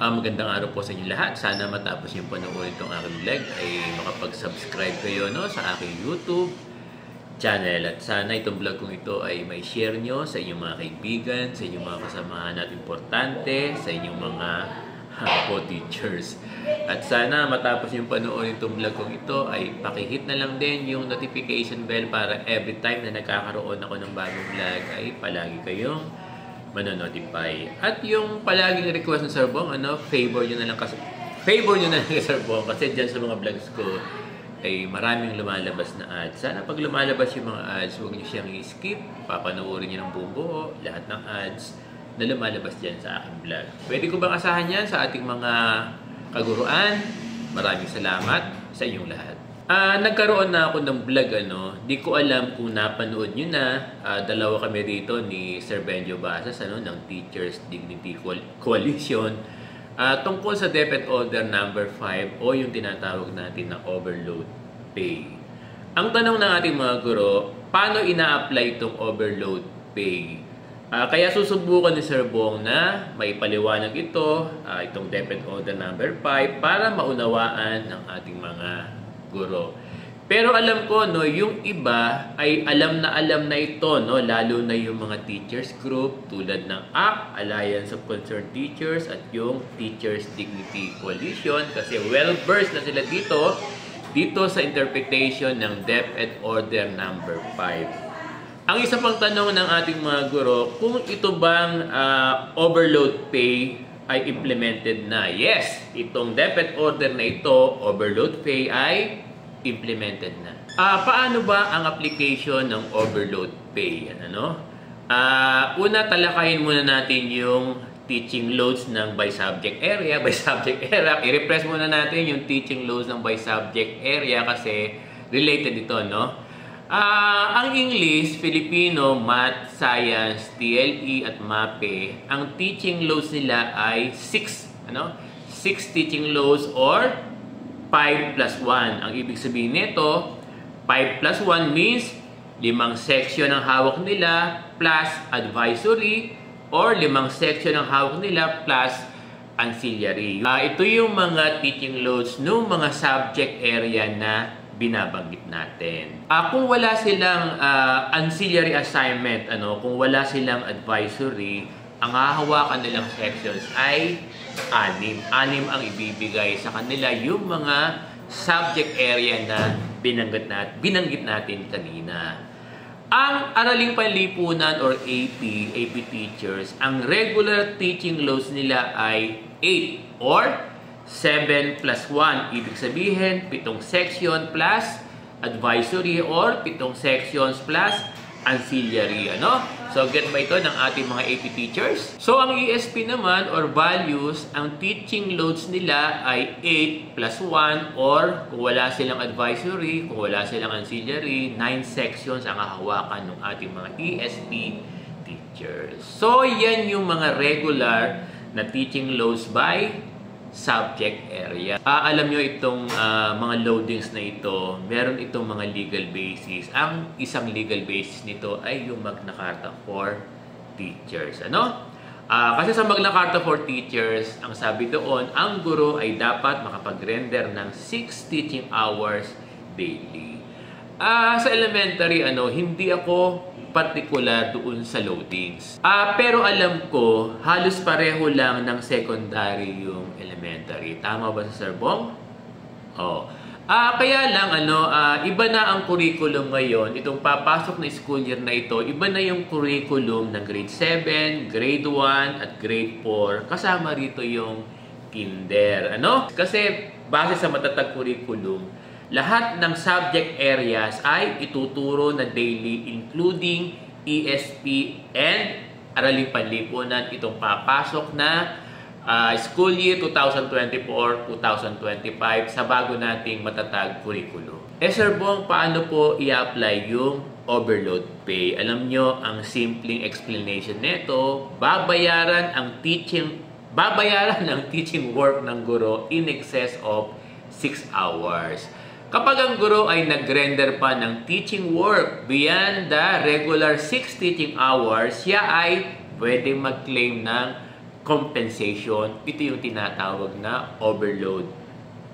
Magandang araw po sa inyo lahat. Sana matapos yung panoorin itong aking vlog ay makapag-subscribe kayo sa aking YouTube channel. At sana itong vlog kong ito ay may share nyo sa inyong mga kaibigan, sa inyong mga kasamahan at importante, sa inyong mga co-teachers. At sana matapos yung panoorin itong vlog kong ito ay pakihit na lang din yung notification bell para every time na nagkakaroon ako ng bagong vlog ay palagi kayong manonotify. At yung palaging request ng Sir Bong, favor nyo na lang kay Sir Bong kasi dyan sa mga vlogs ko ay maraming lumalabas na ads. Sana pag lumalabas yung mga ads, huwag nyo siyang i-skip. Papanoorin nyo ng buong buo, lahat ng ads na lumalabas dyan sa aking vlog. Pwede ko bang asahan yan sa ating mga kaguruan? Maraming salamat sa inyong lahat. Nagkaroon na ako ng vlog, di ko alam kung napanood nyo na. Dalawa kami rito ni Sir Benjo Basas, ng Teachers Dignity Coalition, tungkol sa DepEd Order number 5 o yung tinatawag natin na overload pay. Ang tanong ng ating mga guro, paano ina-apply itong overload pay? Kaya susubukan ni Sir Bong na may paliwanag itong DepEd Order number 5 para maunawaan ng ating mga guro. Pero alam ko, yung iba ay alam na ito, lalo na yung mga teachers group tulad ng ACT, Alliance of Concerned Teachers, at yung Teachers Dignity Coalition kasi well-versed na sila dito sa interpretation ng DepEd Order number 5. Ang isa pang tanong ng ating mga guro, kung ito bang overload pay ay implemented na. Yes, itong DepEd Order na ito, overload pay, ay implemented na. Paano ba ang application ng overload pay? Una, talakayin muna natin yung teaching loads ng by subject area. I-repress muna natin yung teaching loads ng by subject area kasi related ito, ang English, Filipino, Math, Science, TLE at MAPE, ang teaching loads nila ay 6. 6 teaching loads or 5 plus 1. Ang ibig sabihin nito, 5 plus 1 means 5 section ang hawak nila plus advisory or 5 section ang hawak nila plus ancillary. Ito yung mga teaching loads ng mga subject area na binabanggit natin. Kung wala silang ancillary assignment, kung wala silang advisory, ang hahawakan nilang sections ay 6. 6 ang ibibigay sa kanila yung mga subject area na binanggit natin kanina. Ang Araling Panlipunan or AP teachers, ang regular teaching loads nila ay 8 or 7 plus 1. Ibig sabihin, 7 section plus advisory or 7 sections plus ancillary. So, get ba ito ng ating mga AP teachers? So, ang ESP naman or values, ang teaching loads nila ay 8 plus 1 or kung wala silang advisory, kung wala silang ancillary, 9 sections ang hahawakan ng ating mga ESP teachers. So, yan yung mga regular na teaching loads by subject area. Alam nyo itong mga loadings na ito, meron itong mga legal basis. Ang isang legal basis nito ay yung Magna Carta for Teachers. Kasi sa Magna Carta for Teachers, ang sabi doon, ang guro ay dapat makapag-render ng 6 teaching hours daily. Sa elementary, hindi ako particular doon sa loadings. Pero alam ko, halos pareho lang ng secondary yung elementary. Tama ba sa Sir Bong? Kaya lang, iba na ang curriculum ngayon. Itong papasok na school year na ito, iba na yung curriculum ng grade 7, grade 1, at grade 4. Kasama rito yung kinder. Kasi base sa matatag curriculum, lahat ng subject areas ay ituturo na daily including ESP and Araling Panlipunan itong papasok na school year 2024-2025 sa bago nating matatag curriculum. Sir Bong, paano po i-apply yung overload pay? Alam nyo, ang simpleng explanation nito, babayaran ang teaching work ng guro in excess of 6 hours. Kapag ang guro ay nag-render pa ng teaching work beyond the regular 6 teaching hours, siya ay pwedeng mag-claim ng compensation. Ito yung tinatawag na overload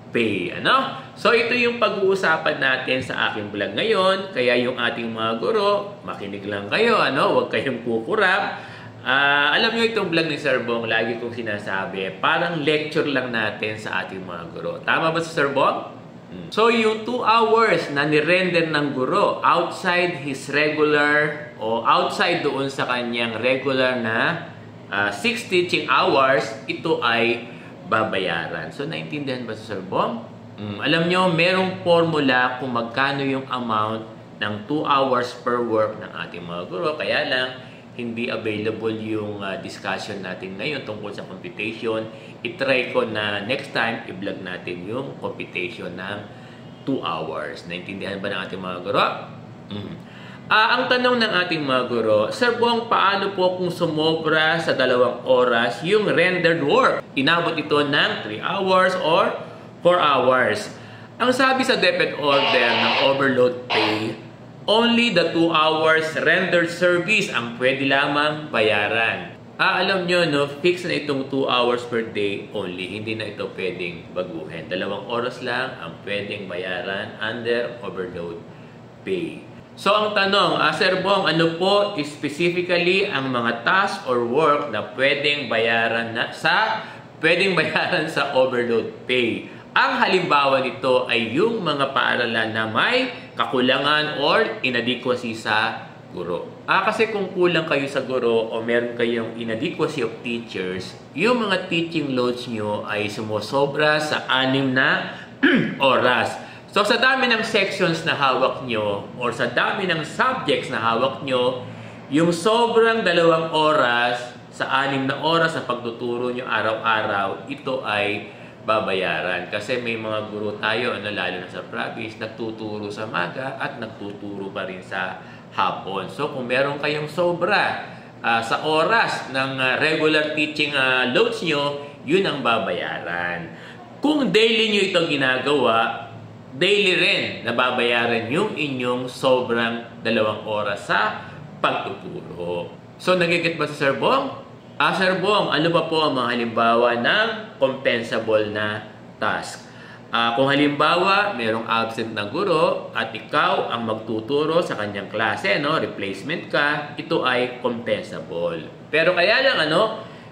pay. Ano? So, ito yung pag-uusapan natin sa aking vlog ngayon. Kaya yung ating mga guro, makinig lang kayo. Ano? Huwag kayong kukurap. Alam nyo itong vlog ni Sir Bong, lagi kong sinasabi, parang lecture lang natin sa ating mga guro. Tama ba si Sir Bong? So, yung 2 hours na nirender ng guro outside his regular o outside doon sa kanyang regular na 6 teaching hours, ito ay babayaran. So, naintindihan ba si Sir Bong? Alam nyo, merong formula kung magkano yung amount ng 2 hours per work ng ating mga guro. Kaya lang, hindi available yung discussion natin ngayon tungkol sa computation. I-try ko na next time, i-vlog natin yung computation ng 2 hours. Naintindihan ba ng ating mga guro? Ang tanong ng ating mga guro, Sir Bong, paano po kung sumobra sa 2 oras yung rendered work? Inabot ito ng 3 hours or 4 hours. Ang sabi sa DepEd order ng overload pay, only the 2 hours rendered service ang pwede lamang bayaran. Alam nyo, no, fix na itong 2 hours per day only. Hindi na ito pwedeng baguhin. 2 oras lang ang pwedeng bayaran under overload pay. So, ang tanong, Sir Bong, ano po specifically ang mga task or work na pwedeng bayaran sa overload pay? Ang halimbawa nito ay yung mga paaralan na may kakulangan or inadequacy sa guro. Kasi kung kulang kayo sa guro o meron kayong inadequacy of teachers, yung mga teaching loads nyo ay sumusobra sa 6 na oras. So, sa dami ng sections na hawak nyo or sa dami ng subjects na hawak nyo, yung sobrang 2 oras sa 6 na oras na pagtuturo nyo araw-araw, ito ay babayaran. Kasi may mga guro tayo, lalo na sa province, nagtuturo sa maga at nagtuturo pa rin sa hapon. So, kung meron kayong sobra sa oras ng regular teaching loads nyo, yun ang babayaran. Kung daily nyo ito ginagawa, daily rin nababayaran yung inyong sobrang 2 oras sa pagtuturo. So, nagigit ba sa Sir Bong? Sir Bong, ano ba po ang mga halimbawa ng compensable na task? Kung halimbawa, merong absent na guro at ikaw ang magtuturo sa kanyang klase, no? Replacement ka, ito ay compensable. Pero kaya lang,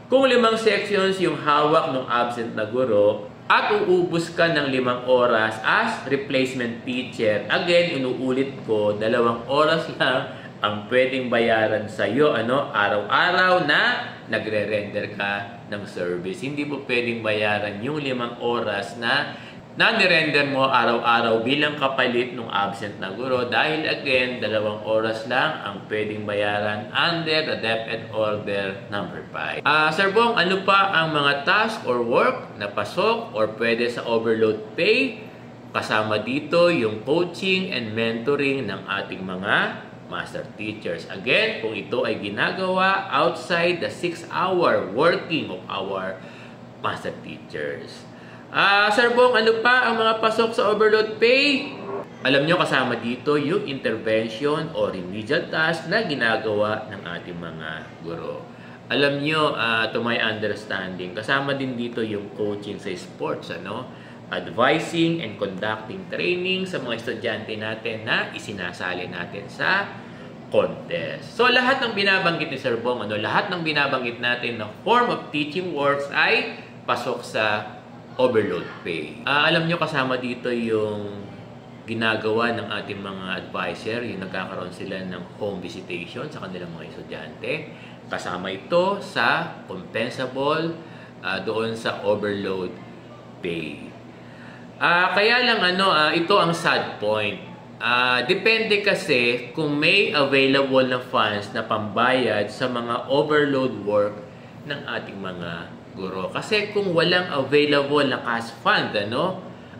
kung 5 sections yung hawak ng absent na guro, at uubos ka ng 5 oras as replacement teacher. Again, inuulit ko, 2 oras lang ang pwedeng bayaran sa iyo, araw-araw na nagre-render ka ng service. Hindi mo pwedeng bayaran yung 5 oras na nirender mo araw-araw bilang kapalit ng absent na guro dahil again, 2 oras lang ang pwedeng bayaran under the DepEd Order number 5. Sir Bong, ano pa ang mga task or work na pasok or pwede sa overload pay? Kasama dito yung coaching and mentoring ng ating mga master teachers. Again, kung ito ay ginagawa outside the 6-hour working of our master teachers. Sir Bong, ano pa ang mga pasok sa overload pay? Alam nyo, kasama dito yung intervention o remedial task na ginagawa ng ating mga guro. Alam nyo, to my understanding, kasama din dito yung coaching sa sports, advising and conducting training sa mga estudyante natin na isinasali natin sa contest. So, lahat ng binabanggit ni Sir Bong, lahat ng binabanggit natin na form of teaching works ay pasok sa overload pay. Alam nyo, kasama dito yung ginagawa ng ating mga advisor, yung nagkakaroon sila ng home visitation sa kanilang mga estudyante. Kasama ito sa compensable doon sa overload pay. Kaya lang ito ang sad point. Depende kasi kung may available na funds na pambayad sa mga overload work ng ating mga guro. Kasi kung walang available na cash fund,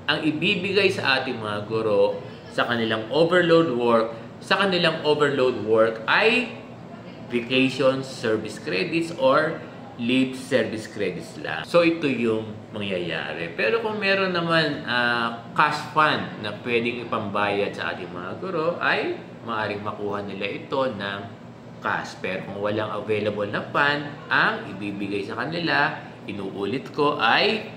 ang ibibigay sa ating mga guro sa kanilang overload work ay vacation service credits or leave service credits lang. So, ito yung mangyayari. Pero kung meron naman cash fund na pwedeng ipambayad sa ating mga guro, ay maaaring makuha nila ito ng cash. Pero kung walang available na fund, ang ibibigay sa kanila, inuulit ko, ay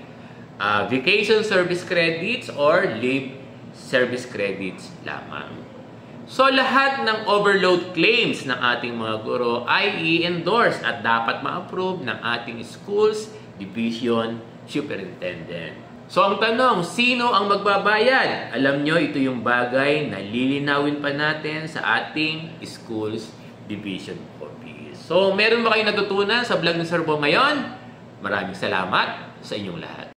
vacation service credits or leave service credits lamang. So, lahat ng overload claims ng ating mga guro ay i-endorse at dapat ma-approve ng ating schools division superintendent. So, ang tanong, sino ang magbabayad? Alam nyo, ito yung bagay na lilinawin pa natin sa ating schools division office. So, meron ba kayong natutunan sa vlog ni Sir Bo ngayon? Maraming salamat sa inyong lahat.